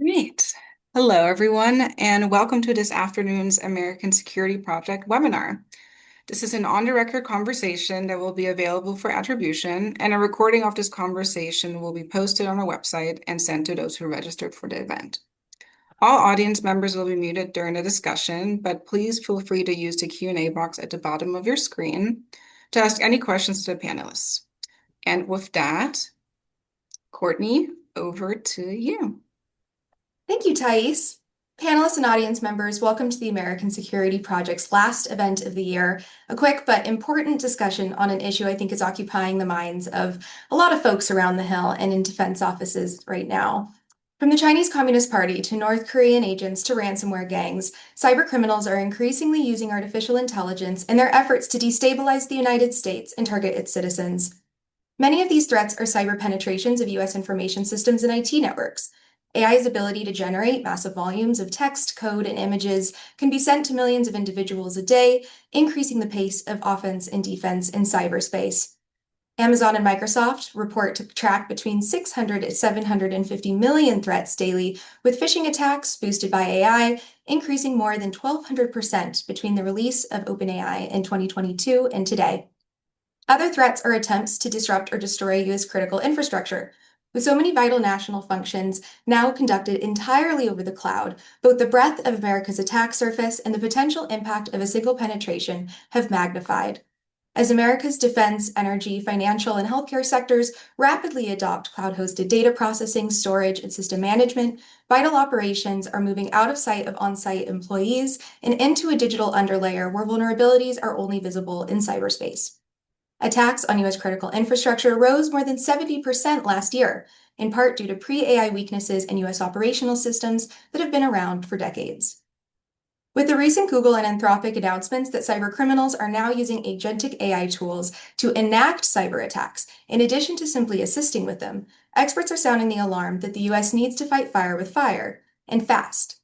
Great. Hello, everyone, and welcome to this afternoon's American Security Project webinar. This is an on-the-record conversation that will be available for attribution, and a recording of this conversation will be posted on our website and sent to those who registered for the event. All audience members will be muted during the discussion, but please feel free to use the Q&A box at the bottom of your screen to ask any questions to the panelists. And with that, Courtney, over to you. Thank you, Thais. Panelists and audience members, welcome to the American Security Project's last event of the year. A quick but important discussion on an issue I think is occupying the minds of a lot of folks around the Hill and in defense offices right now. From the Chinese Communist Party to North Korean agents to ransomware gangs, cybercriminals are increasingly using artificial intelligence in their efforts to destabilize the United States and target its citizens. Many of these threats are cyber penetrations of U.S. information systems and IT networks. AI's ability to generate massive volumes of text, code, and images can be sent to millions of individuals a day, increasing the pace of offense and defense in cyberspace. Amazon and Microsoft report to track between 600 and 750 million threats daily, with phishing attacks boosted by AI increasing more than 1,200% between the release of OpenAI in 2022 and today. Other threats are attempts to disrupt or destroy U.S. critical infrastructure. With so many vital national functions now conducted entirely over the cloud, both the breadth of America's attack surface and the potential impact of a single penetration have magnified. As America's defense, energy, financial, and healthcare sectors rapidly adopt cloud-hosted data processing, storage, and system management, vital operations are moving out of sight of on-site employees and into a digital underlayer where vulnerabilities are only visible in cyberspace. Attacks on U.S. critical infrastructure rose more than 70% last year, in part due to pre-AI weaknesses in U.S. operational systems that have been around for decades. With the recent Google and Anthropic announcements that cybercriminals are now using agentic AI tools to enact cyber attacks, in addition to simply assisting with them, experts are sounding the alarm that the U.S. needs to fight fire with fire, and fast.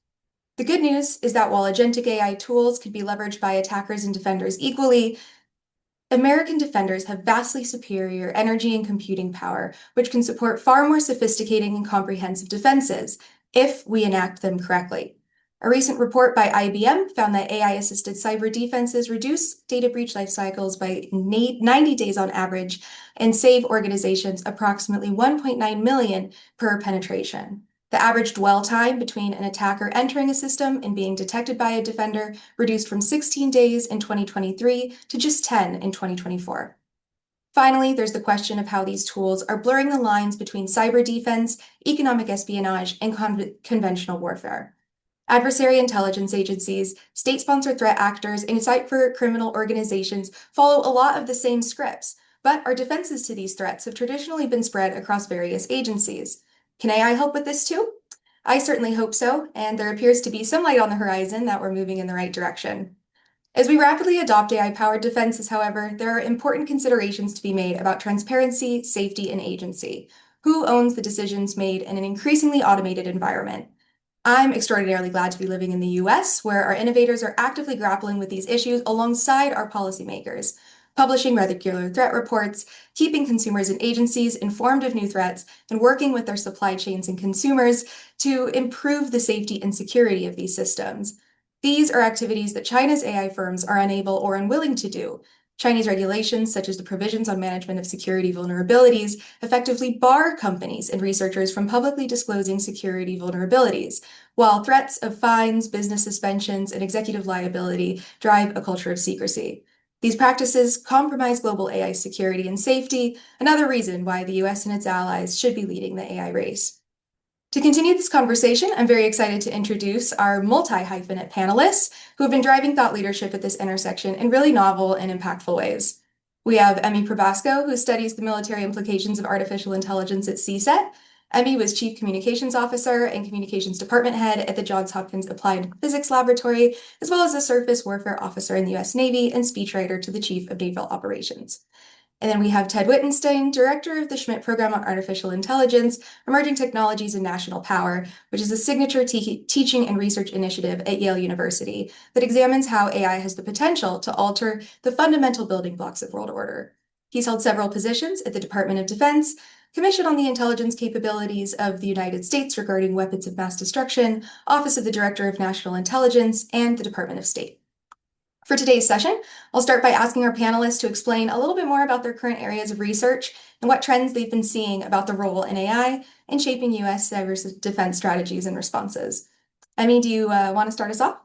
The good news is that while agentic AI tools could be leveraged by attackers and defenders equally, American defenders have vastly superior energy and computing power, which can support far more sophisticated and comprehensive defenses if we enact them correctly. A recent report by IBM found that AI-assisted cyber defenses reduce data breach life cycles by 90 days on average and save organizations approximately 1.9 million per penetration. The average dwell time between an attacker entering a system and being detected by a defender reduced from 16 days in 2023 to just 10 in 2024. Finally, there's the question of how these tools are blurring the lines between cyber defense, economic espionage, and conventional warfare. Adversary intelligence agencies, state-sponsored threat actors, and cybercriminal organizations follow a lot of the same scripts, but our defenses to these threats have traditionally been spread across various agencies. Can AI help with this too? I certainly hope so, and there appears to be some light on the horizon that we're moving in the right direction. As we rapidly adopt AI-powered defenses, however, there are important considerations to be made about transparency, safety, and agency. Who owns the decisions made in an increasingly automated environment? I'm extraordinarily glad to be living in the US, where our innovators are actively grappling with these issues alongside our policymakers, publishing regular threat reports, keeping consumers and agencies informed of new threats, and working with their supply chains and consumers to improve the safety and security of these systems. These are activities that China's AI firms are unable or unwilling to do. Chinese regulations, such as the provisions on management of security vulnerabilities, effectively bar companies and researchers from publicly disclosing security vulnerabilities, while threats of fines, business suspensions, and executive liability drive a culture of secrecy. These practices compromise global AI security and safety, another reason why the US and its allies should be leading the AI race. To continue this conversation, I'm very excited to introduce our multi-hyphenate panelists who have been driving thought leadership at this intersection in really novel and impactful ways. We have Emmy Probasco, who studies the military implications of artificial intelligence at CSET. Emmy was Chief Communications Officer and Communications Department Head at the Johns Hopkins Applied Physics Laboratory, as well as a Surface Warfare Officer in the U.S. Navy and speechwriter to the Chief of Naval Operations. And then we have Ted Wittenstein, Director of the Schmidt Program on Artificial Intelligence, Emerging Technologies and National Power, which is a signature teaching and research initiative at Yale University that examines how AI has the potential to alter the fundamental building blocks of world order. He's held several positions at the Department of Defense, Commission on the Intelligence Capabilities of the United States regarding Weapons of Mass Destruction, Office of the Director of National Intelligence, and the Department of State. For today's session, I'll start by asking our panelists to explain a little bit more about their current areas of research and what trends they've been seeing about the role in AI in shaping U.S. cyber defense strategies and responses. Emmy, do you want to start us off?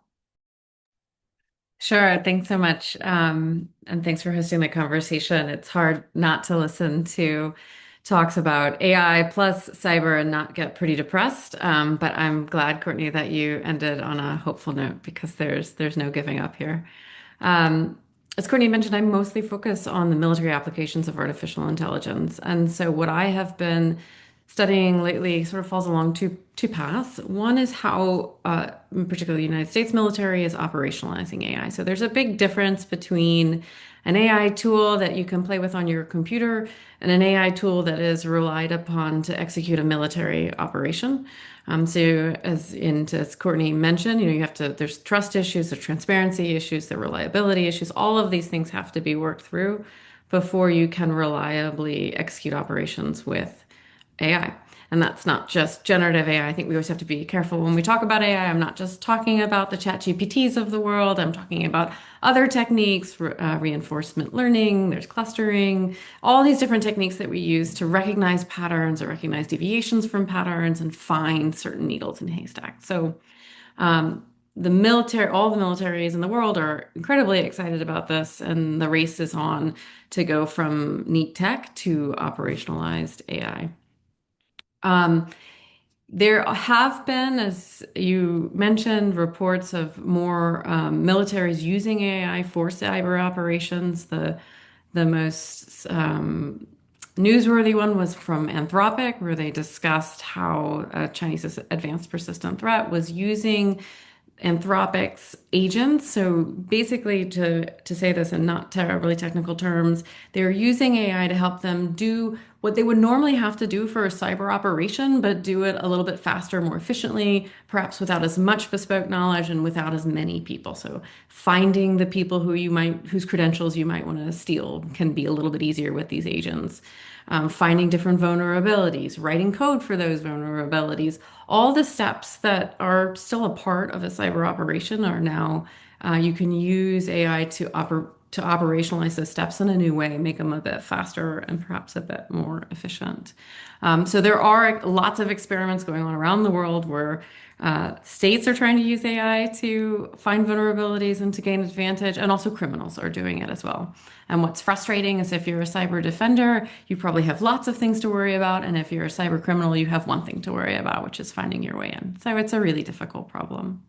Sure. Thanks so much. And thanks for hosting the conversation. It's hard not to listen to talks about AI plus cyber and not get pretty depressed. But I'm glad, Courtney, that you ended on a hopeful note because there's no giving up here. Um, as Courtney mentioned, I mostly focus on the military applications of artificial intelligence. And so what I have been studying lately sort of falls along two paths. One is how, in particular, the United States military is operationalizing AI. So there's a big difference between an AI tool that you can play with on your computer and an AI tool that is relied upon to execute a military operation. As Courtney mentioned, you have to, there's trust issues, there's transparency issues, there are reliability issues. All of these things have to be worked through before you can reliably execute operations with AI. And that's not just generative AI. I think we always have to be careful when we talk about AI. I'm not just talking about the chat GPTs of the world. I'm talking about other techniques, reinforcement learning, there's clustering, all these different techniques that we use to recognize patterns or recognize deviations from patterns and find certain needles in haystacks. So the military, all the militaries in the world are incredibly excited about this, and the race is on to go from neat tech to operationalized AI. Um, there have been, as you mentioned, reports of more militaries using AI for cyber operations. The most newsworthy one was from Anthropic, where they discussed how a Chinese advanced persistent threat was using Anthropic's agents. So basically, to say this in not terribly technical terms, they're using AI to help them do what they would normally have to do for a cyber operation, but do it a little bit faster, more efficiently, perhaps without as much bespoke knowledge and without as many people. So finding the people whose credentials you might want to steal can be a little bit easier with these agents. Finding different vulnerabilities, writing code for those vulnerabilities, all the steps that are still a part of a cyber operation are now you can use AI to operationalize those steps in a new way, make them a bit faster and perhaps a bit more efficient. So there are lots of experiments going on around the world where states are trying to use AI to find vulnerabilities and to gain advantage, and also criminals are doing it as well. And what's frustrating is if you're a cyber defender, you probably have lots of things to worry about, and if you're a cyber criminal, you have one thing to worry about, which is finding your way in. So it's a really difficult problem.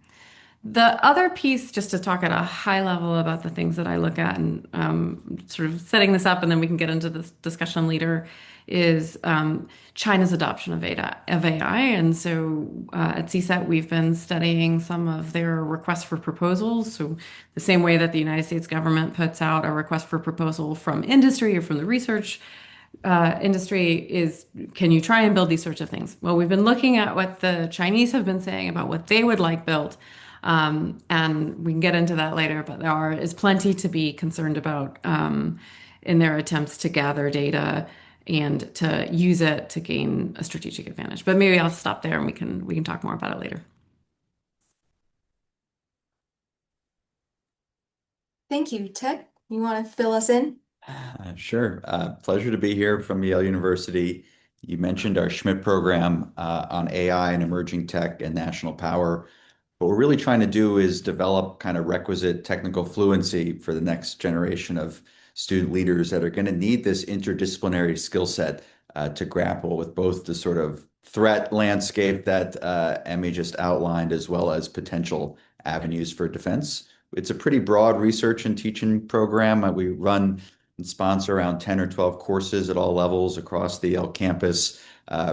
The other piece, just to talk at a high level about the things that I look at and sort of setting this up, and then we can get into this discussion later, is China's adoption of AI. And so at CSET, we've been studying some of their requests for proposals. So the same way that the United States government puts out a request for proposal from industry or from the research industry is, can you try and build these sorts of things? Well, we've been looking at what the Chinese have been saying about what they would like built. And we can get into that later, but is plenty to be concerned about in their attempts to gather data and to use it to gain a strategic advantage. But maybe I'll stop there and we can talk more about it later. Thank you. Ted, you want to fill us in? Sure. Pleasure to be here from Yale University. You mentioned our Schmidt program on AI and emerging tech and national power. What we're really trying to do is develop kind of requisite technical fluency for the next generation of student leaders that are going to need this interdisciplinary skill set to grapple with both the sort of threat landscape that Emmy just outlined, as well as potential avenues for defense. It's a pretty broad research and teaching program. We run and sponsor around 10 or 12 courses at all levels across the Yale campus,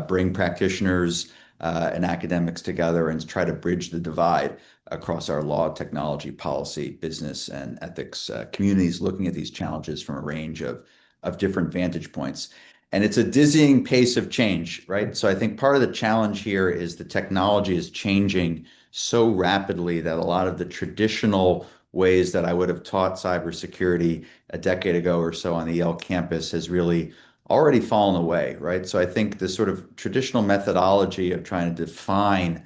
bring practitioners and academics together and try to bridge the divide across our law, technology, policy, business, and ethics communities, looking at these challenges from a range of different vantage points. And it's a dizzying pace of change, right? So I think part of the challenge here is the technology is changing so rapidly that a lot of the traditional ways that I would have taught cybersecurity a decade ago or so on the Yale campus has really already fallen away, right? So I think the sort of traditional methodology of trying to define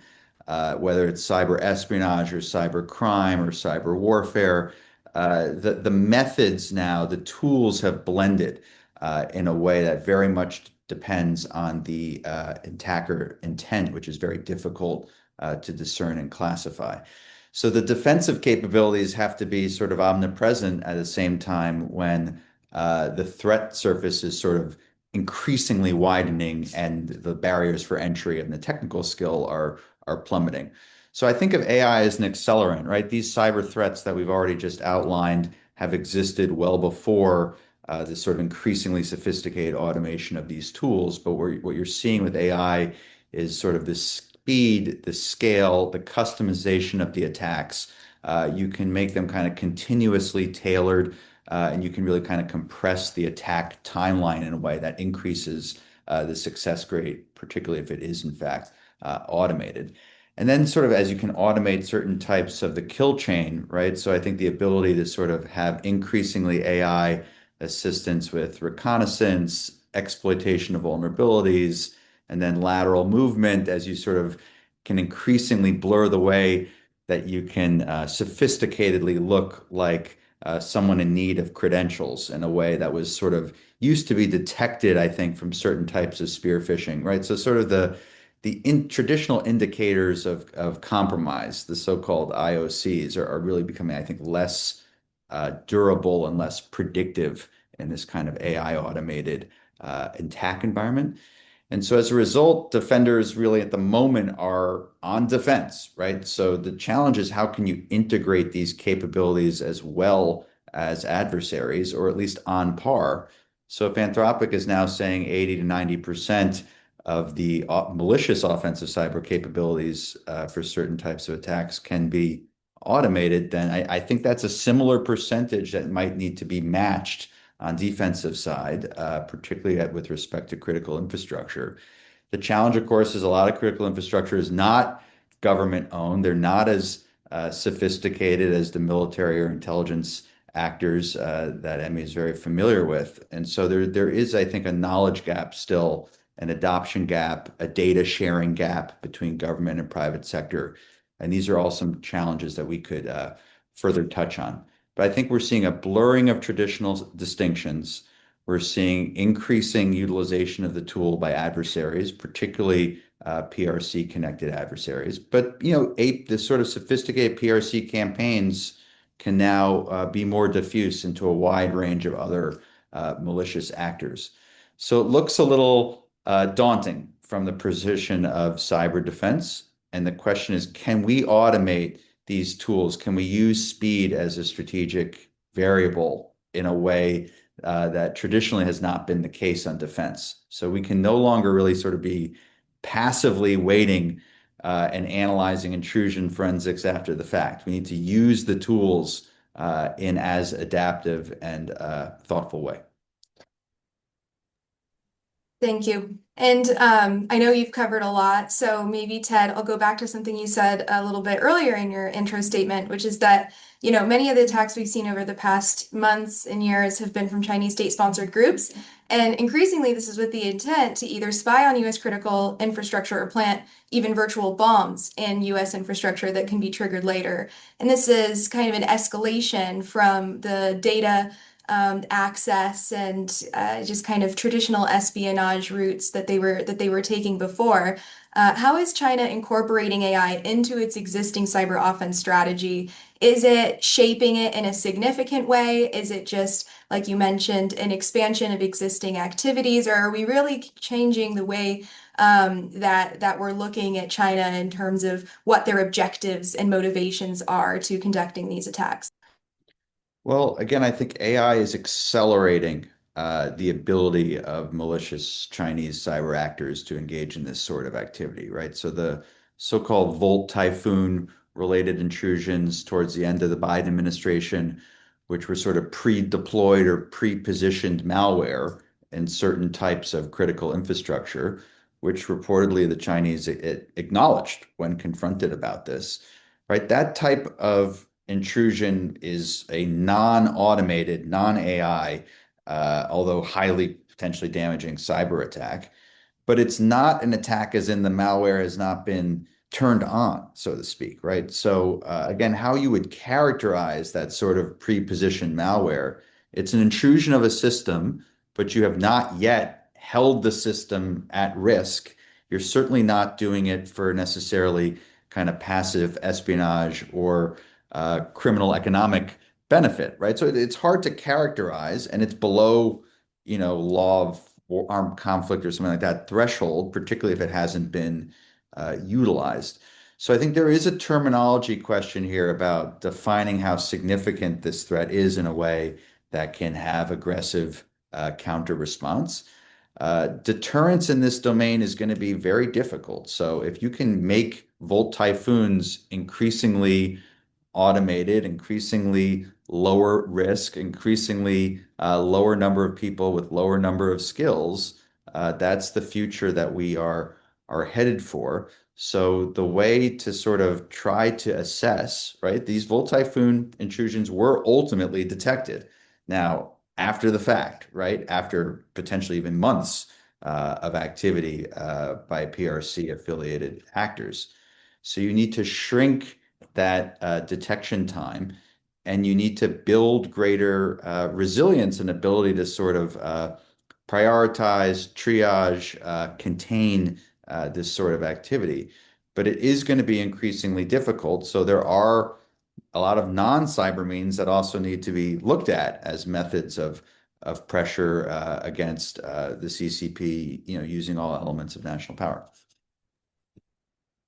whether it's cyber espionage or cyber crime or cyber warfare, the methods now, the tools have blended in a way that very much depends on the attacker intent, which is very difficult to discern and classify. So the defensive capabilities have to be sort of omnipresent at the same time when the threat surface is sort of increasingly widening and the barriers for entry and the technical skill are plummeting. So I think of AI as an accelerant, right? These cyber threats that we've already just outlined have existed well before this sort of increasingly sophisticated automation of these tools. But what you're seeing with AI is sort of the speed, the scale, the customization of the attacks. You can make them kind of continuously tailored, and you can really kind of compress the attack timeline in a way that increases the success rate, particularly if it is in fact automated. And then sort of as you can automate certain types of the kill chain, right? So I think the ability to sort of have increasingly AI assistance with reconnaissance, exploitation of vulnerabilities, and then lateral movement as you sort of can increasingly blur the way that you can sophisticatedly look like someone in need of credentials in a way that was sort of used to be detected, I think, from certain types of spear phishing, right? So sort of the traditional indicators of compromise, the so-called IOCs, are really becoming, I think, less durable and less predictive in this kind of AI automated attack environment. And so as a result, defenders really at the moment are on defense, right? So the challenge is how can you integrate these capabilities as well as adversaries, or at least on par? So if Anthropic is now saying 80 to 90% of the malicious offensive cyber capabilities for certain types of attacks can be automated, then I think that's a similar percentage that might need to be matched on defensive side, particularly with respect to critical infrastructure. The challenge, of course, is a lot of critical infrastructure is not government owned. They're not as sophisticated as the military or intelligence actors that Emmy is very familiar with. And so there is, I think, a knowledge gap still, an adoption gap, a data sharing gap between government and private sector. And these are all some challenges that we could further touch on. But I think we're seeing a blurring of traditional distinctions. We're seeing increasing utilization of the tool by adversaries, particularly PRC connected adversaries. But the sort of sophisticated PRC campaigns can now be more diffuse into a wide range of other malicious actors. So it looks a little daunting from the position of cyber defense. And the question is, can we automate these tools? Can we use speed as a strategic variable in a way that traditionally has not been the case on defense? So we can no longer really sort of be passively waiting and analyzing intrusion forensics after the fact. We need to use the tools in as adaptive and thoughtful way. Thank you. And I know you've covered a lot, so maybe Ted, I'll go back to something you said a little bit earlier in your intro statement, which is that, many of the attacks we've seen over the past months and years have been from Chinese state-sponsored groups. And increasingly, this is with the intent to either spy on U.S. critical infrastructure or plant even virtual bombs in U.S. infrastructure that can be triggered later. And this is kind of an escalation from the data access and just kind of traditional espionage routes that they were taking before. How is China incorporating AI into its existing cyber offense strategy? Is it shaping it in a significant way? Is it just, like you mentioned, an expansion of existing activities, or are we really changing the way that we're looking at China in terms of what their objectives and motivations are to conducting these attacks? Well, again, I think AI is accelerating the ability of malicious Chinese cyber actors to engage in this sort of activity, right? So the so-called Volt Typhoon related intrusions towards the end of the Biden administration, which were sort of pre-deployed or pre-positioned malware in certain types of critical infrastructure, which reportedly the Chinese acknowledged when confronted about this, right? That type of intrusion is a non-automated, non-AI, although highly potentially damaging cyber attack, but it's not an attack as in the malware has not been turned on, so to speak, right? So again, how you would characterize that sort of pre-positioned malware, it's an intrusion of a system, but you have not yet held the system at risk. You're certainly not doing it for necessarily kind of passive espionage or criminal economic benefit, right? So it's hard to characterize, and it's below, law of armed conflict or something like that threshold, particularly if it hasn't been utilized. So I think there is a terminology question here about defining how significant this threat is in a way that can have aggressive counter response. Deterrence in this domain is going to be very difficult. So if you can make Volt Typhoons increasingly automated, increasingly lower risk, increasingly lower number of people with lower number of skills. That's the future that we are headed for. So the way to sort of try to assess, right, these Volt Typhoon intrusions were ultimately detected. Now, after the fact, right, after potentially even months of activity by PRC affiliated actors. So you need to shrink that detection time, and you need to build greater resilience and ability to sort of prioritize, triage, contain this sort of activity. But it is going to be increasingly difficult. So there are a lot of non-cyber means that also need to be looked at as methods of pressure against the CCP, using all elements of national power.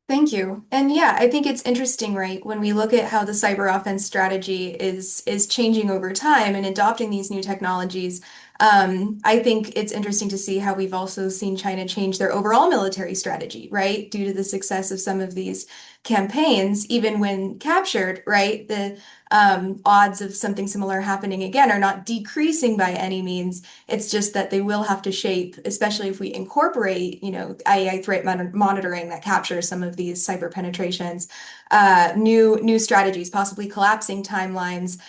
Thank you. And yeah, I think it's interesting, right? When we look at how the cyber offense strategy is changing over time and adopting these new technologies, I think it's interesting to see how we've also seen China change their overall military strategy, right? Due to the success of some of these campaigns, even when captured, right? The odds of something similar happening again are not decreasing by any means. It's just that they will have to shape, especially if we incorporate, AI threat monitoring that captures some of these cyber penetrations, new strategies, possibly collapsing timelines,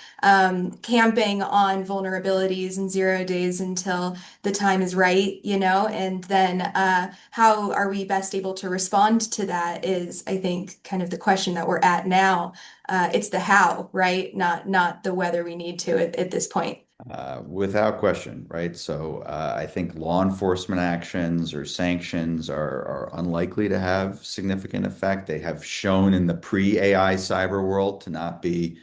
camping on vulnerabilities and 0 days until the time is right, and then how are we best able to respond to that is, I think, kind of the question that we're at now. It's the how, right? Not the whether we need to at this point. Without question, right? So I think law enforcement actions or sanctions are unlikely to have significant effect. They have shown in the pre-AI cyber world to not be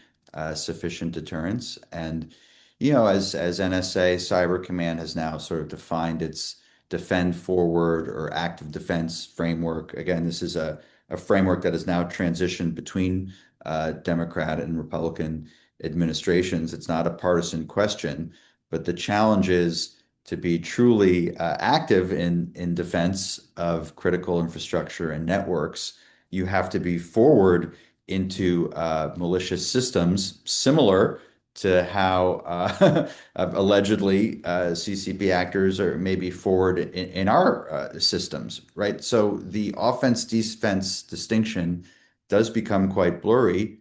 sufficient deterrence. And, as NSA Cyber Command has now sort of defined its defend forward or active defense framework. Again, this is a framework that has now transitioned between Democrat and Republican administrations. It's not a partisan question, but the challenge is to be truly active in defense of critical infrastructure and networks. You have to be forward into malicious systems, similar to how allegedly CCP actors are maybe forward in our systems, right? So the offense-defense distinction does become quite blurry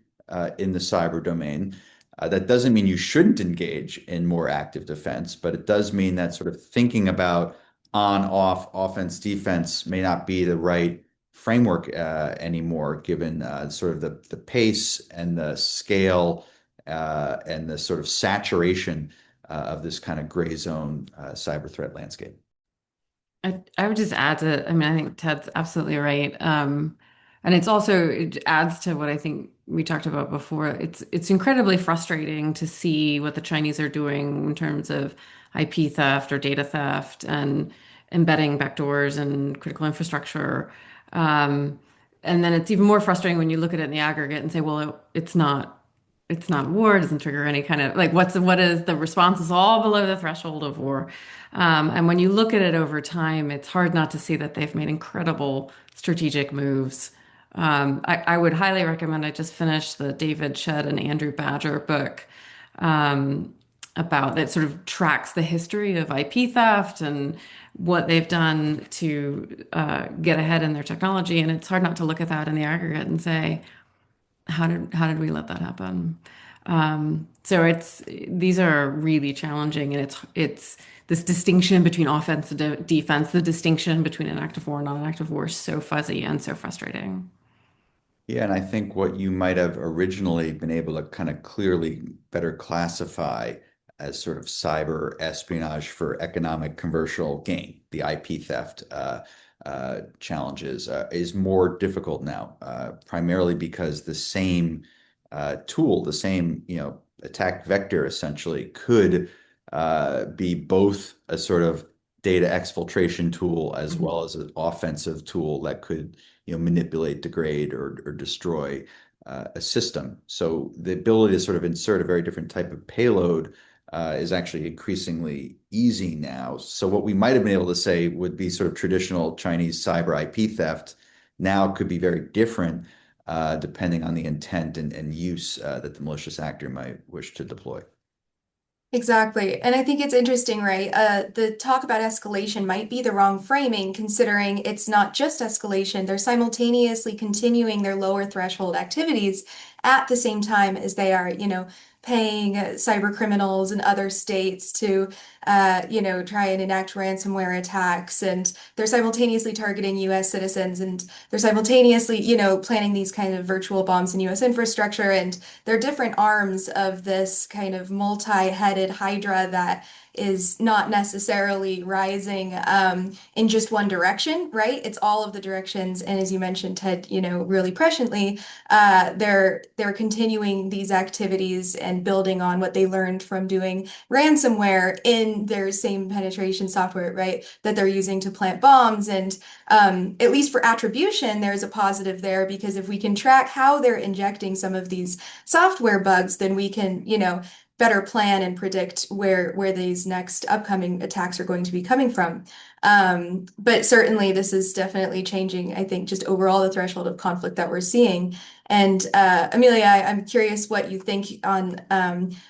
in the cyber domain. That doesn't mean you shouldn't engage in more active defense, but it does mean that sort of thinking about on-off offense defense may not be the right framework anymore, given sort of the pace and the scale and the sort of saturation of this kind of gray zone cyber threat landscape. I would just add to, I mean, I think Ted's absolutely right. And it adds to what I think we talked about before. It's incredibly frustrating to see what the Chinese are doing in terms of IP theft or data theft and embedding backdoors and critical infrastructure. And then it's even more frustrating when you look at it in the aggregate and say, well, it's not war, it doesn't trigger any kind of like what is the response is all below the threshold of war. And when you look at it over time, it's hard not to see that they've made incredible strategic moves. I would highly recommend, I just finished the David Shedd and Andrew Badger book about that sort of tracks the history of IP theft and what they've done to get ahead in their technology. And it's hard not to look at that in the aggregate and say, how did we let that happen? So these are really challenging, and it's this distinction between offense and defense, the distinction between an active war and non-active war is so fuzzy and so frustrating. Yeah, and I think what you might have originally been able to kind of clearly better classify as sort of cyber espionage for economic commercial gain, the IP theft challenges, is more difficult now, primarily because the same tool, the same, attack vector essentially could be both a sort of data exfiltration tool as well as an offensive tool that could manipulate, degrade, or destroy a system. So the ability to sort of insert a very different type of payload is actually increasingly easy now. So what we might have been able to say would be sort of traditional Chinese cyber IP theft now could be very different depending on the intent and use that the malicious actor might wish to deploy. Exactly. And I think it's interesting, right? The talk about escalation might be the wrong framing, considering it's not just escalation. They're simultaneously continuing their lower threshold activities at the same time as they are, paying cyber criminals in other states to, try and enact ransomware attacks. And they're simultaneously targeting US citizens, and they're simultaneously, planning these kind of virtual bombs in US infrastructure. And they're different arms of this kind of multi-headed hydra that is not necessarily rising in just one direction, right? It's all of the directions. And as you mentioned, Ted, really presciently, they're continuing these activities and building on what they learned from doing ransomware in their same penetration software, right? That they're using to plant bombs. And at least for attribution, there's a positive there because if we can track how they're injecting some of these software bugs, then we can, better plan and predict where these next upcoming attacks are going to be coming from. But certainly this is definitely changing, I think, just overall the threshold of conflict that we're seeing. And Amelia, I'm curious what you think on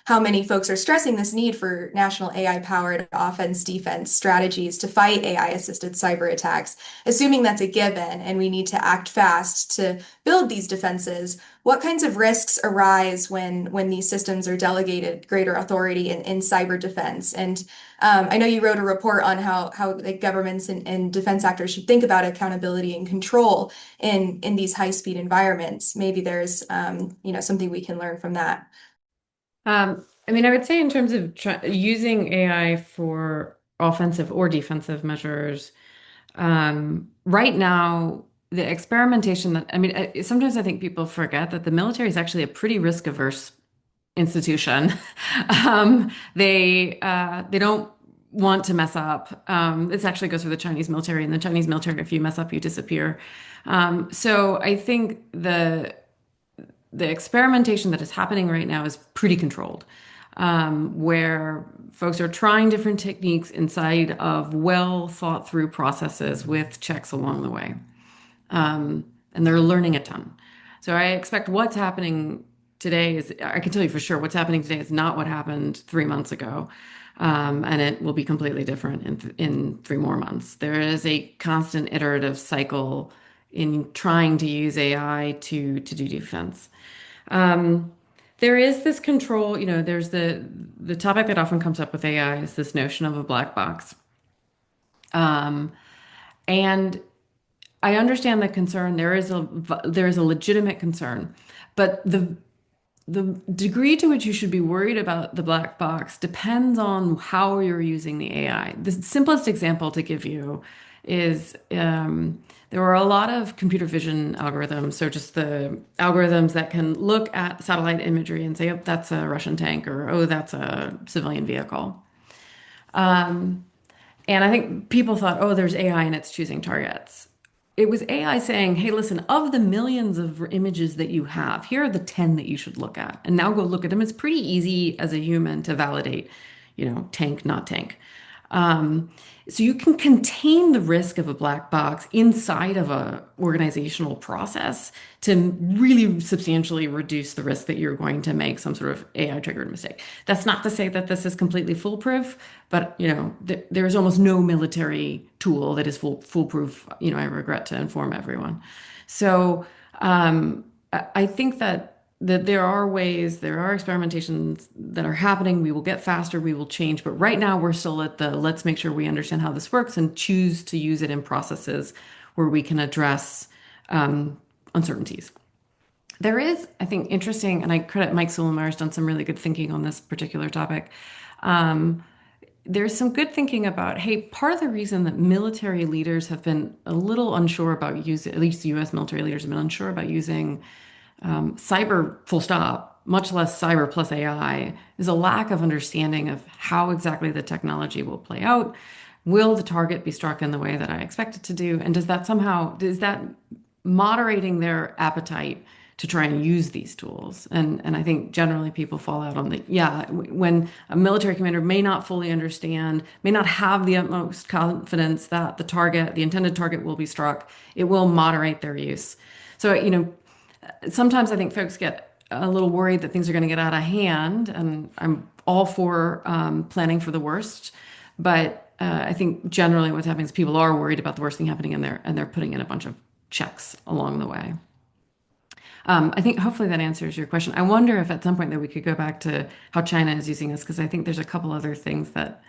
how many folks are stressing this need for national AI-powered offense defense strategies to fight AI-assisted cyber attacks, assuming that's a given and we need to act fast to build these defenses. What kinds of risks arise when these systems are delegated greater authority in cyber defense? And I know you wrote a report on how like governments and defense actors should think about accountability and control in these high-speed environments. Maybe there's something we can learn from that. I mean, I would say in terms of using AI for offensive or defensive measures, right now, the experimentation that, I mean, sometimes I think people forget that the military is actually a pretty risk-averse institution. They don't want to mess up. This actually goes for the Chinese military. In the Chinese military, if you mess up, you disappear. So I think the experimentation that is happening right now is pretty controlled, where folks are trying different techniques inside of well thought through processes with checks along the way. And they're learning a ton. So I expect what's happening today is, I can tell you for sure, what's happening today is not what happened 3 months ago. And it will be completely different in 3 more months. There is a constant iterative cycle in trying to use AI to do defense. Um, there is this control, there's the topic that often comes up with AI is this notion of a black box. Um, and I understand the concern. There is a legitimate concern, but the degree to which you should be worried about the black box depends on how you're using the AI. The simplest example to give you is there are a lot of computer vision algorithms, so just the algorithms that can look at satellite imagery and say, oh, that's a Russian tank, or oh, that's a civilian vehicle. Um, and I think people thought, oh, there's AI and it's choosing targets. It was AI saying, hey, listen, of the millions of images that you have, here are the 10 that you should look at. And now go look at them. It's pretty easy as a human to validate, tank, not tank. Um, so you can contain the risk of a black box inside of a organizational process to really substantially reduce the risk that you're going to make some sort of AI triggered mistake. That's not to say that this is completely foolproof, but there is almost no military tool that is foolproof. I regret to inform everyone. So I think that that there are ways, there are experimentations that are happening. We will get faster, we will change. But right now, we're still at the let's make sure we understand how this works and choose to use it in processes where we can address uncertainties. There is, I think, interesting, and I credit Mike Sullemeyer's done some really good thinking on this particular topic. Um, there's some good thinking about, hey, part of the reason that military leaders have been a little unsure about using, at least the US military leaders have been unsure about using cyber full stop, much less cyber plus AI, is a lack of understanding of how exactly the technology will play out. Will the target be struck in the way that I expect it to do? And does that moderating their appetite to try and use these tools? And I think generally people fall out on when a military commander may not fully understand, may not have the utmost confidence that the intended target will be struck, it will moderate their use. So, sometimes I think folks get a little worried that things are going to get out of hand, and I'm all for planning for the worst. But I think generally what's happening is people are worried about the worst thing happening in there, and they're putting in a bunch of checks along the way. I think hopefully that answers your question. I wonder if at some point that we could go back to how China is using this, because I think there's a couple other things that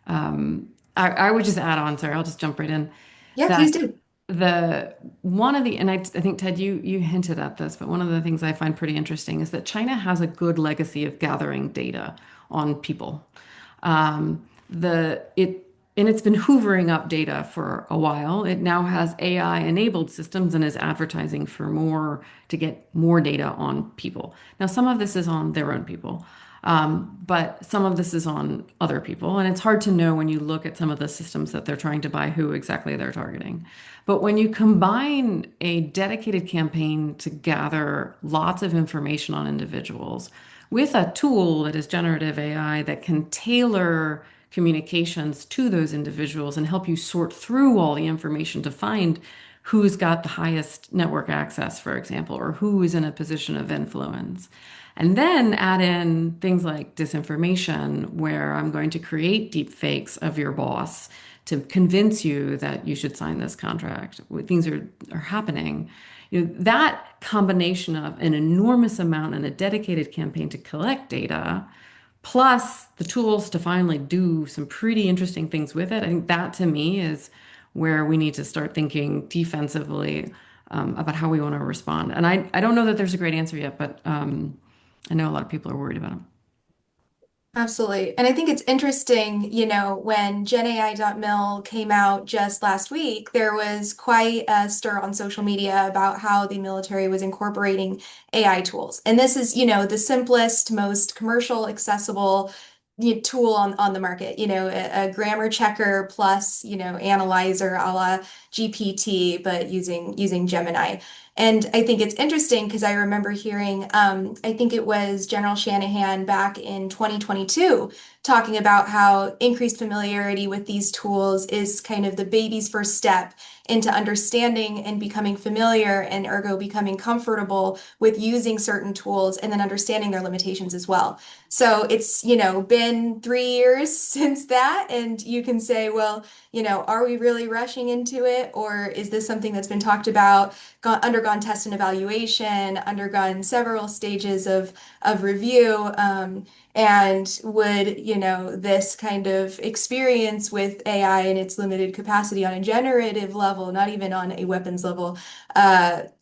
I would just add on. Sorry, I'll just jump right in. Yeah, That please do. the one of the and I think Ted, you hinted at this, but one of the things I find pretty interesting is that China has a good legacy of gathering data on people. The it and it's been hoovering up data for a while. It now has AI enabled systems and is advertising for more to get more data on people. Now, some of this is on their own people, but some of this is on other people. And it's hard to know when you look at some of the systems that they're trying to buy who exactly they're targeting. But when you combine a dedicated campaign to gather lots of information on individuals with a tool that is generative AI that can tailor communications to those individuals and help you sort through all the information to find who's got the highest network access, for example, or who is in a position of influence. And then add in things like disinformation, where I'm going to create deep fakes of your boss to convince you that you should sign this contract. Things are happening. That combination of an enormous amount and a dedicated campaign to collect data, plus the tools to finally do some pretty interesting things with it. I think that to me is where we need to start thinking defensively about how we want to respond. And I don't know that there's a great answer yet, but I know a lot of people are worried about them. Absolutely. And I think it's interesting, when GenAI.mil came out just last week, there was quite a stir on social media about how the military was incorporating AI tools. And this is, the simplest, most commercial, accessible tool on the market, a grammar checker plus, analyzer a la GPT, but using Gemini. And I think it's interesting because I remember hearing, I think it was General Shanahan back in 2022 talking about how increased familiarity with these tools is kind of the baby's first step into understanding and becoming familiar and ergo becoming comfortable with using certain tools and then understanding their limitations as well. So it's, been 3 years since that, and you can say, well, are we really rushing into it, or is this something that's been talked about, undergone test and evaluation, undergone several stages of review, and would, this kind of experience with AI and its limited capacity on a generative level, not even on a weapons level,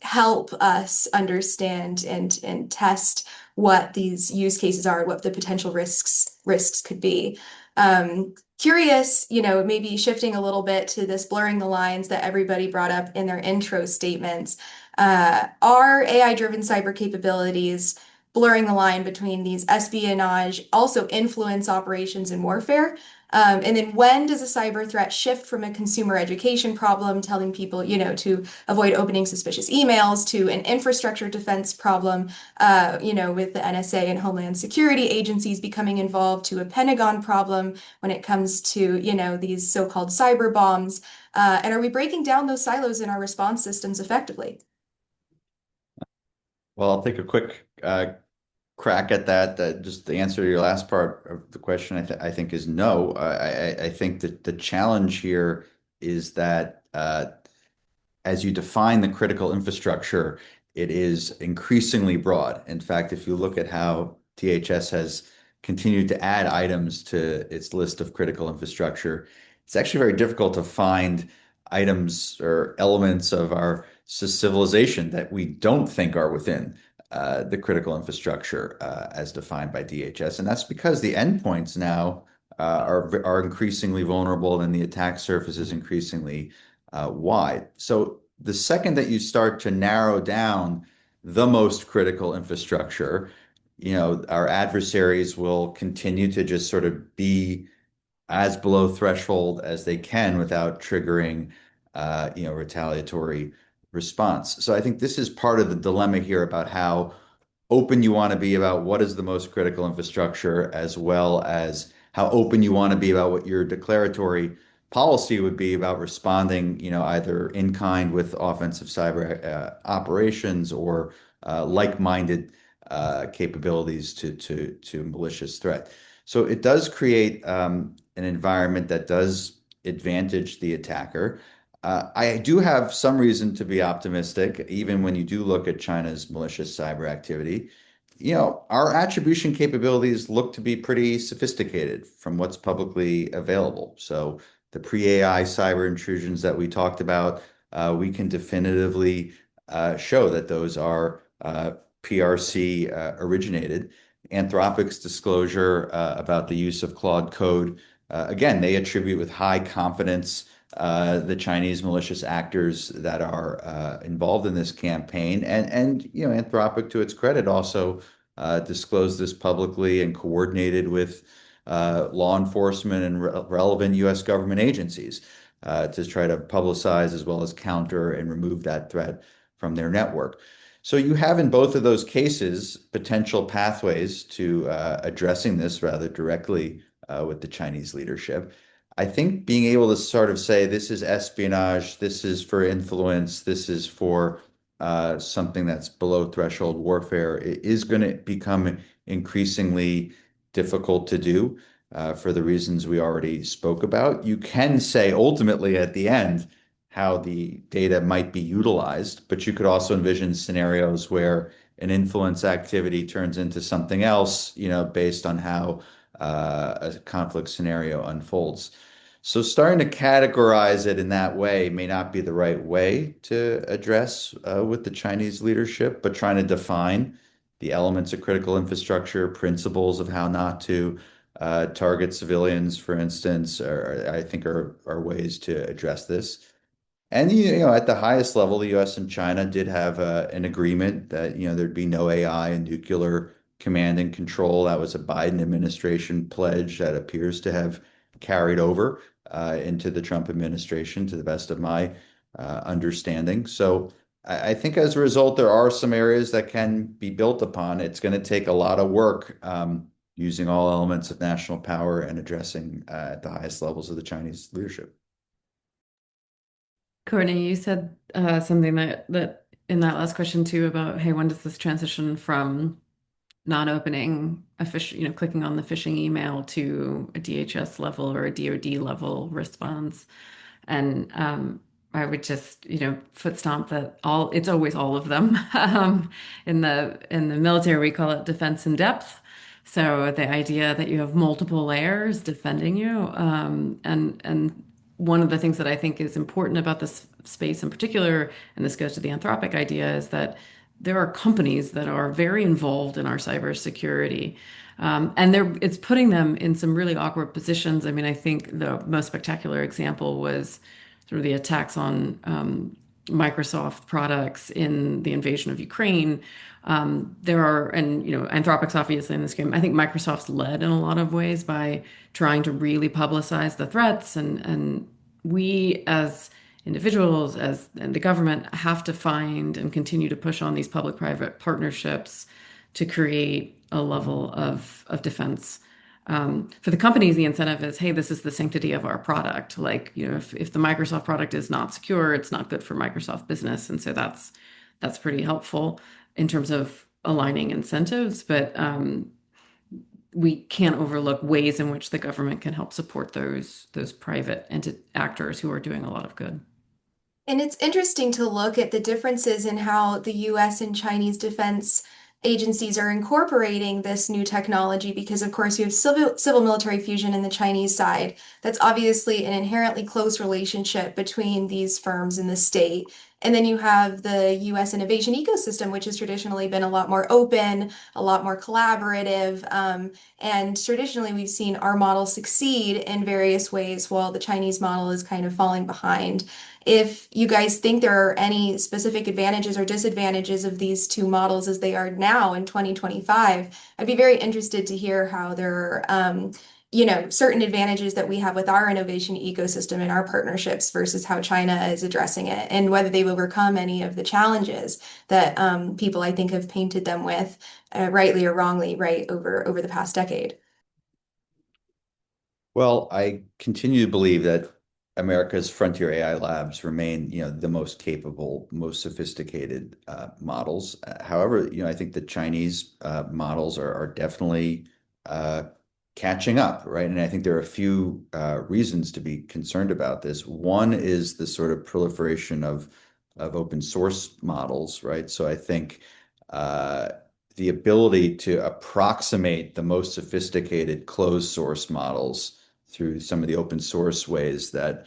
help us understand and test what these use cases are, what the potential risks could be. Curious, maybe shifting a little bit to this blurring the lines that everybody brought up in their intro statements. Are AI-driven cyber capabilities blurring the line between these espionage, also influence operations in warfare? And then when does a cyber threat shift from a consumer education problem, telling people, to avoid opening suspicious emails, to an infrastructure defense problem, with the NSA and Homeland Security agencies becoming involved, to a Pentagon problem when it comes to, these so-called cyber bombs? And are we breaking down those silos in our response systems effectively? Well, I'll take a quick crack at that. Just the answer to your last part of the question, I think is no. I think that the challenge here is that as you define the critical infrastructure, it is increasingly broad. In fact, if you look at how DHS has continued to add items to its list of critical infrastructure, it's actually very difficult to find items or elements of our civilization that we don't think are within the critical infrastructure as defined by DHS. And that's because the endpoints now are increasingly vulnerable and the attack surface is increasingly wide. So the second that you start to narrow down the most critical infrastructure, our adversaries will continue to just sort of be as below threshold as they can without triggering, retaliatory response. So I think this is part of the dilemma here about how open you want to be about what is the most critical infrastructure, as well as how open you want to be about what your declaratory policy would be about responding, either in kind with offensive cyber operations or like-minded capabilities to malicious threat. So it does create an environment that does advantage the attacker. I do have some reason to be optimistic, even when you do look at China's malicious cyber activity. Our attribution capabilities look to be pretty sophisticated from what's publicly available. So the pre-AI cyber intrusions that we talked about, we can definitively show that those are PRC originated. Anthropic's disclosure about the use of Claude Code, again, they attribute with high confidence the Chinese malicious actors that are involved in this campaign. And Anthropic, to its credit, also disclosed this publicly and coordinated with law enforcement and relevant U.S. government agencies to try to publicize as well as counter and remove that threat from their network. So you have in both of those cases potential pathways to addressing this rather directly with the Chinese leadership. I think being able to sort of say this is espionage, this is for influence, this is for something that's below threshold warfare is going to become increasingly difficult to do for the reasons we already spoke about. You can say ultimately at the end how the data might be utilized, but you could also envision scenarios where an influence activity turns into something else, based on how a conflict scenario unfolds. So starting to categorize it in that way may not be the right way to address with the Chinese leadership, but trying to define the elements of critical infrastructure, principles of how not to target civilians, for instance, I think are ways to address this. And at the highest level, the U.S. and China did have an agreement that there'd be no AI and nuclear command and control. That was a Biden administration pledge that appears to have carried over into the Trump administration, to the best of my understanding. So I think as a result, there are some areas that can be built upon. It's going to take a lot of work using all elements of national power and addressing at the highest levels of the Chinese leadership. Courtney, you said something that in that last question too about, hey, when does this transition from not opening a fish, clicking on the phishing email to a DHS level or a DoD level response? And I would just, foot stomp that it's always all of them. In the military, we call it defense in depth. So the idea that you have multiple layers defending you, and one of the things that I think is important about this space in particular, and this goes to the Anthropic idea, is that there are companies that are very involved in our cybersecurity. And it's putting them in some really awkward positions. I mean, I think the most spectacular example was sort of the attacks on Microsoft products in the invasion of Ukraine. Anthropic's obviously in this game. I think Microsoft's led in a lot of ways by trying to really publicize the threats, and we as individuals, and the government, have to find and continue to push on these public-private partnerships to create a level of defense. For the companies, the incentive is, hey, this is the sanctity of our product. Like, if the Microsoft product is not secure, it's not good for Microsoft business. And so that's pretty helpful in terms of aligning incentives. But we can't overlook ways in which the government can help support those private actors who are doing a lot of good. And it's interesting to look at the differences in how the US and Chinese defense agencies are incorporating this new technology because, of course, you have civil military fusion in the Chinese side. That's obviously an inherently close relationship between these firms in the state. And then you have the US innovation ecosystem, which has traditionally been a lot more open, a lot more collaborative. And traditionally, we've seen our model succeed in various ways while the Chinese model is kind of falling behind. If you guys think there are any specific advantages or disadvantages of these two models as they are now in 2025, I'd be very interested to hear how there are, certain advantages that we have with our innovation ecosystem and our partnerships versus how China is addressing it, and whether they've overcome any of the challenges that people I think have painted them with, rightly or wrongly, right over the past decade. Well, I continue to believe that America's frontier AI labs remain, the most capable, most sophisticated models. However, I think the Chinese models are definitely uh, catching up, right? And I think there are a few reasons to be concerned about this. One is the sort of proliferation of open source models, right? So I think uh, the ability to approximate the most sophisticated closed source models through some of the open source ways that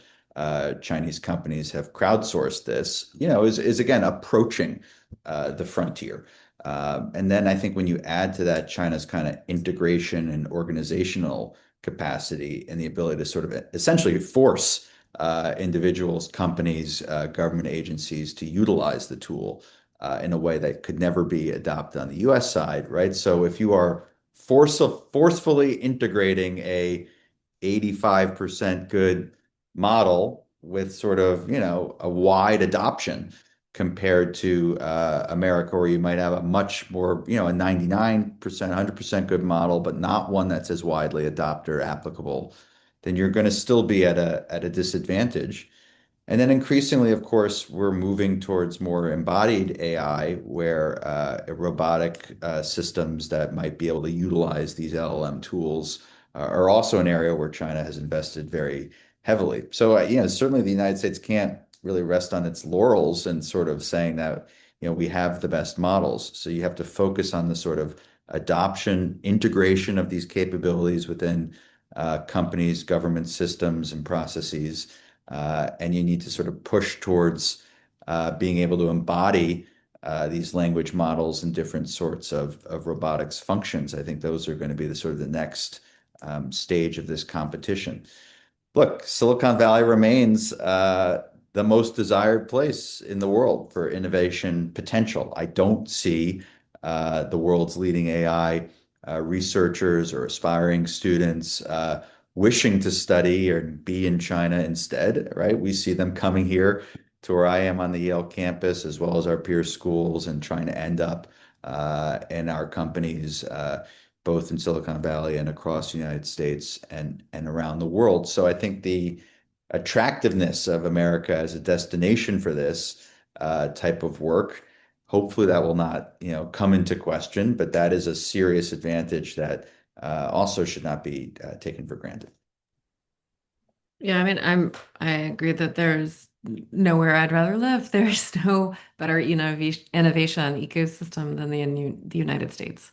Chinese companies have crowdsourced this, is again approaching the frontier. And then I think when you add to that China's kind of integration and organizational capacity and the ability to sort of essentially force individuals, companies, government agencies to utilize the tool in a way that could never be adopted on the US side, right? So if you are forcefully integrating a 85% good model with sort of, a wide adoption compared to America, where you might have a much more, a 99%, 100% good model, but not one that's as widely adopted or applicable, then you're going to still be at a disadvantage. And then increasingly, of course, we're moving towards more embodied AI, where robotic systems that might be able to utilize these LLM tools are also an area where China has invested very heavily. So, certainly the United States can't really rest on its laurels and sort of saying that, we have the best models. So you have to focus on the sort of adoption, integration of these capabilities within companies, government systems, and processes, and you need to sort of push towards being able to embody these language models in different sorts of robotics functions. I think those are going to be the sort of the next stage of this competition. Look, Silicon Valley remains the most desired place in the world for innovation potential. I don't see the world's leading AI researchers or aspiring students wishing to study or be in China instead, right? We see them coming here to where I am on the Yale campus, as well as our peer schools, and trying to end up in our companies, both in Silicon Valley and across the United States and around the world. So I think the attractiveness of America as a destination for this type of work, hopefully that will not, come into question, but that is a serious advantage that also should not be taken for granted. Yeah, I mean, I agree that there's nowhere I'd rather live. There's no better innovation ecosystem than the United States.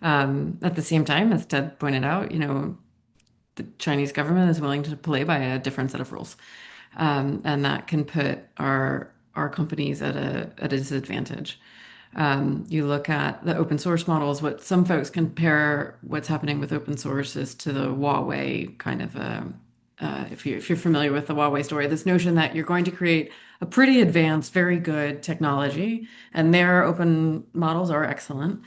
At the same time, as Ted pointed out, the Chinese government is willing to play by a different set of rules, and that can put our companies at a disadvantage. You look at the open source models. What some folks compare what's happening with open source is to the Huawei kind of if you're familiar with the Huawei story, this notion that you're going to create a pretty advanced, very good technology, and their open models are excellent.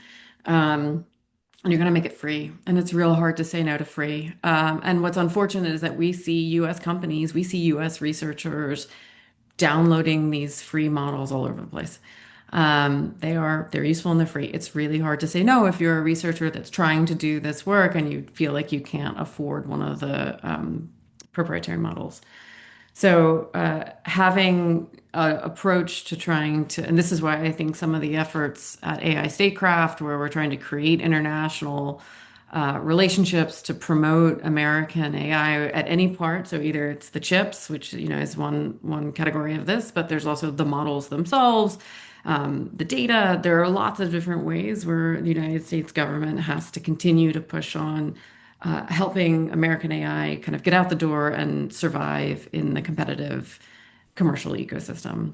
And you're going to make it free. And it's real hard to say no to free. And what's unfortunate is that we see US companies, we see US researchers downloading these free models all over the place. They're useful and they're free. It's really hard to say no if you're a researcher that's trying to do this work and you feel like you can't afford one of the proprietary models. So having an approach to trying to, and this is why I think some of the efforts at AI Statecraft, where we're trying to create international relationships to promote American AI at any part. So either it's the chips, which is one category of this, but there's also the models themselves, the data. There are lots of different ways where the United States government has to continue to push on helping American AI kind of get out the door and survive in the competitive commercial ecosystem.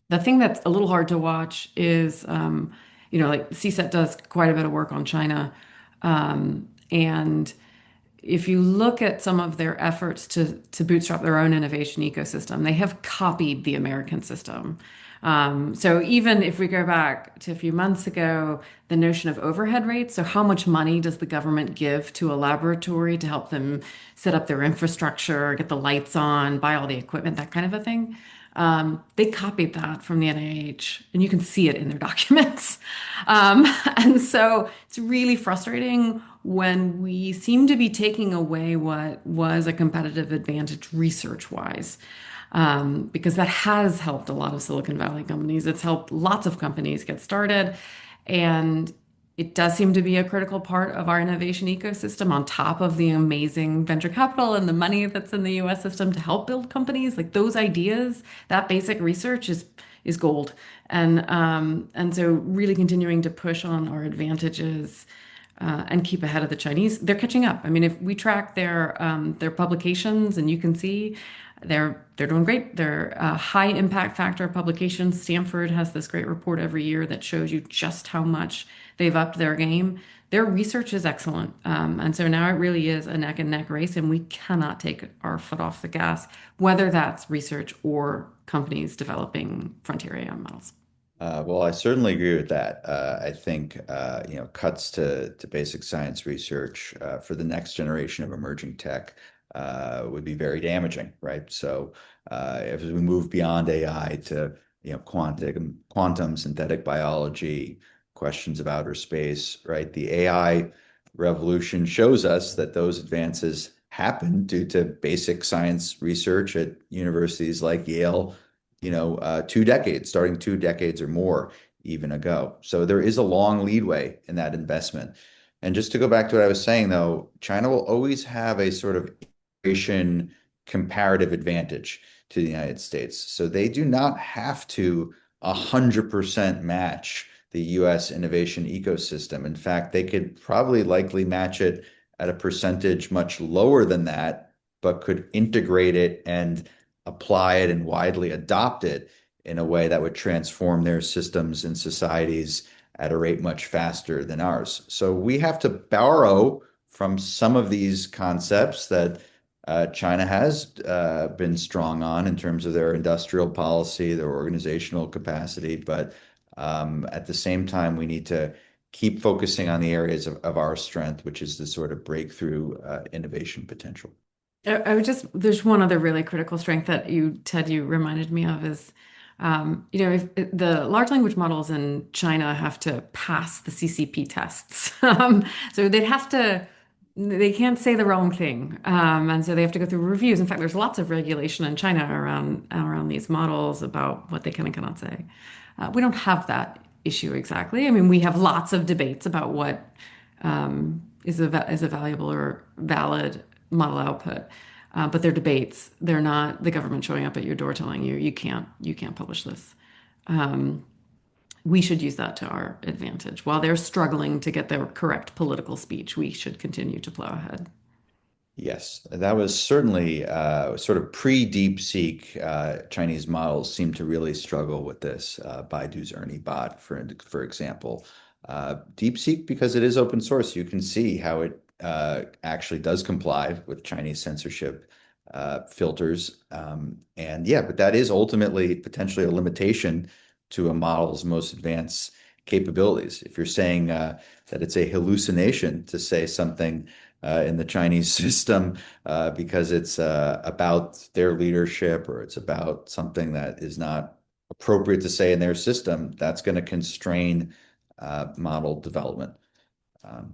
The thing that's a little hard to watch is, like CSET does quite a bit of work on China. And if you look at some of their efforts to bootstrap their own innovation ecosystem, they have copied the American system. So even if we go back to a few months ago, the notion of overhead rates, so how much money does the government give to a laboratory to help them set up their infrastructure, get the lights on, buy all the equipment, that kind of a thing? They copied that from the NIH, and you can see it in their documents. And so it's really frustrating when we seem to be taking away what was a competitive advantage research-wise, because that has helped a lot of Silicon Valley companies. It's helped lots of companies get started, and it does seem to be a critical part of our innovation ecosystem on top of the amazing venture capital and the money that's in the US system to help build companies. Like those ideas, that basic research is gold. And so really continuing to push on our advantages and keep ahead of the Chinese. They're catching up. I mean, if we track their publications, and you can see they're doing great. They're high impact factor publications. Stanford has this great report every year that shows you just how much they've upped their game. Their research is excellent. And so now it really is a neck and neck race, and we cannot take our foot off the gas, whether that's research or companies developing frontier AI models. Well, I certainly agree with that. I think cuts to basic science research for the next generation of emerging tech would be very damaging, right? So as we move beyond AI to quantum synthetic biology, questions of outer space, right? The AI revolution shows us that those advances happen due to basic science research at universities like Yale, 2 decades, starting 2 decades or more even ago. So there is a long leadway in that investment. And just to go back to what I was saying, though, China will always have a sort of innovation comparative advantage to the United States. So they do not have to 100% match the US innovation ecosystem. In fact, they could probably likely match it at a percentage much lower than that, but could integrate it and apply it and widely adopt it in a way that would transform their systems and societies at a rate much faster than ours. So we have to borrow from some of these concepts that China has been strong on in terms of their industrial policy, their organizational capacity, but at the same time, we need to keep focusing on the areas of our strength, which is the sort of breakthrough innovation potential. There's one other really critical strength that Ted, you reminded me of is, if the large language models in China have to pass the CCP tests. So they can't say the wrong thing. And so they have to go through reviews. In fact, there's lots of regulation in China around these models about what they can and cannot say. We don't have that issue exactly. I mean, we have lots of debates about what is a valuable or valid model output. But they're debates. They're not the government showing up at your door telling you you can't publish this. We should use that to our advantage. While they're struggling to get their correct political speech, we should continue to plow ahead. Yes, that was certainly sort of pre-DeepSeek. Chinese models seem to really struggle with this. Baidu's Ernie bot, for example. DeepSeek, because it is open source, you can see how it actually does comply with Chinese censorship filters. And yeah, but that is ultimately potentially a limitation to a model's most advanced capabilities. If you're saying that it's a hallucination to say something in the Chinese system because it's about their leadership or it's about something that is not appropriate to say in their system, that's going to constrain model development.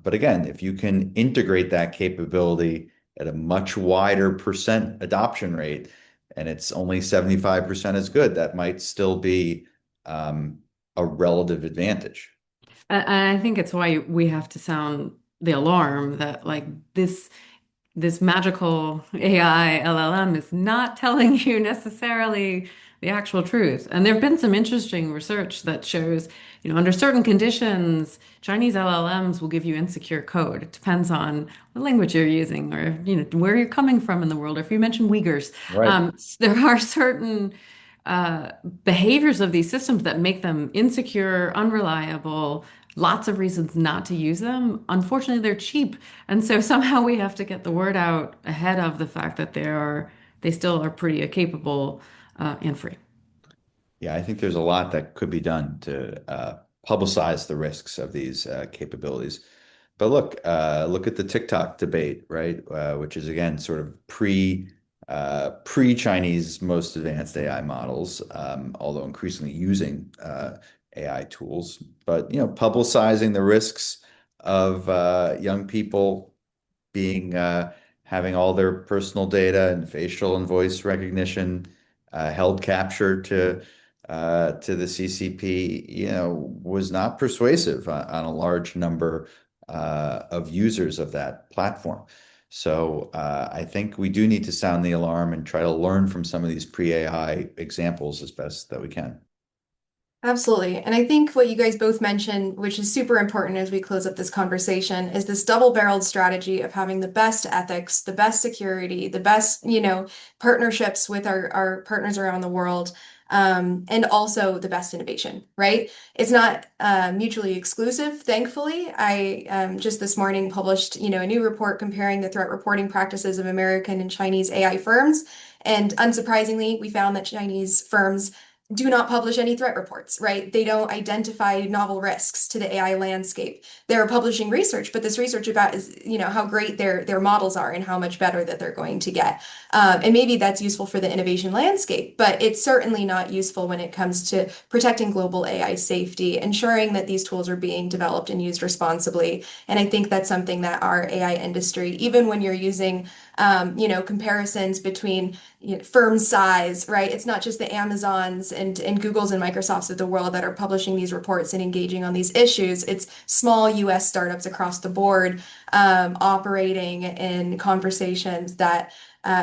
But again, if you can integrate that capability at a much wider percent adoption rate, and it's only 75% as good, that might still be a relative advantage. And I think it's why we have to sound the alarm that like this magical AI LLM is not telling you necessarily the actual truth. And there have been some interesting research that shows, under certain conditions, Chinese LLMs will give you insecure code. It depends on what language you're using or, where you're coming from in the world. Or if you mention Uyghurs, Right. there are certain behaviors of these systems that make them insecure, unreliable, lots of reasons not to use them. Unfortunately, they're cheap. And so somehow we have to get the word out ahead of the fact that they still are pretty capable and free. Yeah, I think there's a lot that could be done to publicize the risks of these capabilities. But look at the TikTok debate, right? Which is again sort of pre-Chinese most advanced AI models, although increasingly using AI tools. But publicizing the risks of young people being having all their personal data and facial and voice recognition held captured to the CCP, was not persuasive on a large number of users of that platform. So I think we do need to sound the alarm and try to learn from some of these pre-AI examples as best that we can. Absolutely. And I think what you guys both mentioned, which is super important as we close up this conversation, is this double-barreled strategy of having the best ethics, the best security, the best, partnerships with our partners around the world, and also the best innovation, right? It's not mutually exclusive, thankfully. I just this morning published, a new report comparing the threat reporting practices of American and Chinese AI firms. And unsurprisingly, we found that Chinese firms do not publish any threat reports, right? They don't identify novel risks to the AI landscape. They're publishing research, but this research about is, how great their models are and how much better that they're going to get. And maybe that's useful for the innovation landscape, but it's certainly not useful when it comes to protecting global AI safety, ensuring that these tools are being developed and used responsibly. And I think that's something that our AI industry, even when you're using, comparisons between firm size, right? It's not just the Amazons and Googles and Microsofts of the world that are publishing these reports and engaging on these issues. It's small US startups across the board operating in conversations that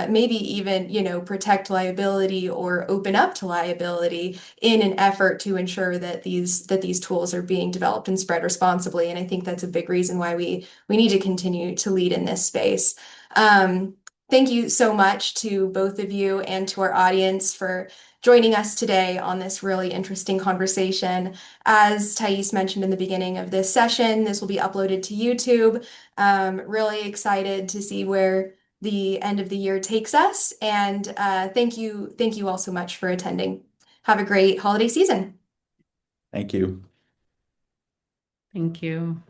maybe even, protect liability or open up to liability in an effort to ensure that these tools are being developed and spread responsibly. And I think that's a big reason why we need to continue to lead in this space. Thank you so much to both of you and to our audience for joining us today on this really interesting conversation. As Thais mentioned in the beginning of this session, this will be uploaded to YouTube. Really excited to see where the end of the year takes us. And thank you all so much for attending. Have a great holiday season. Thank you. Thank you.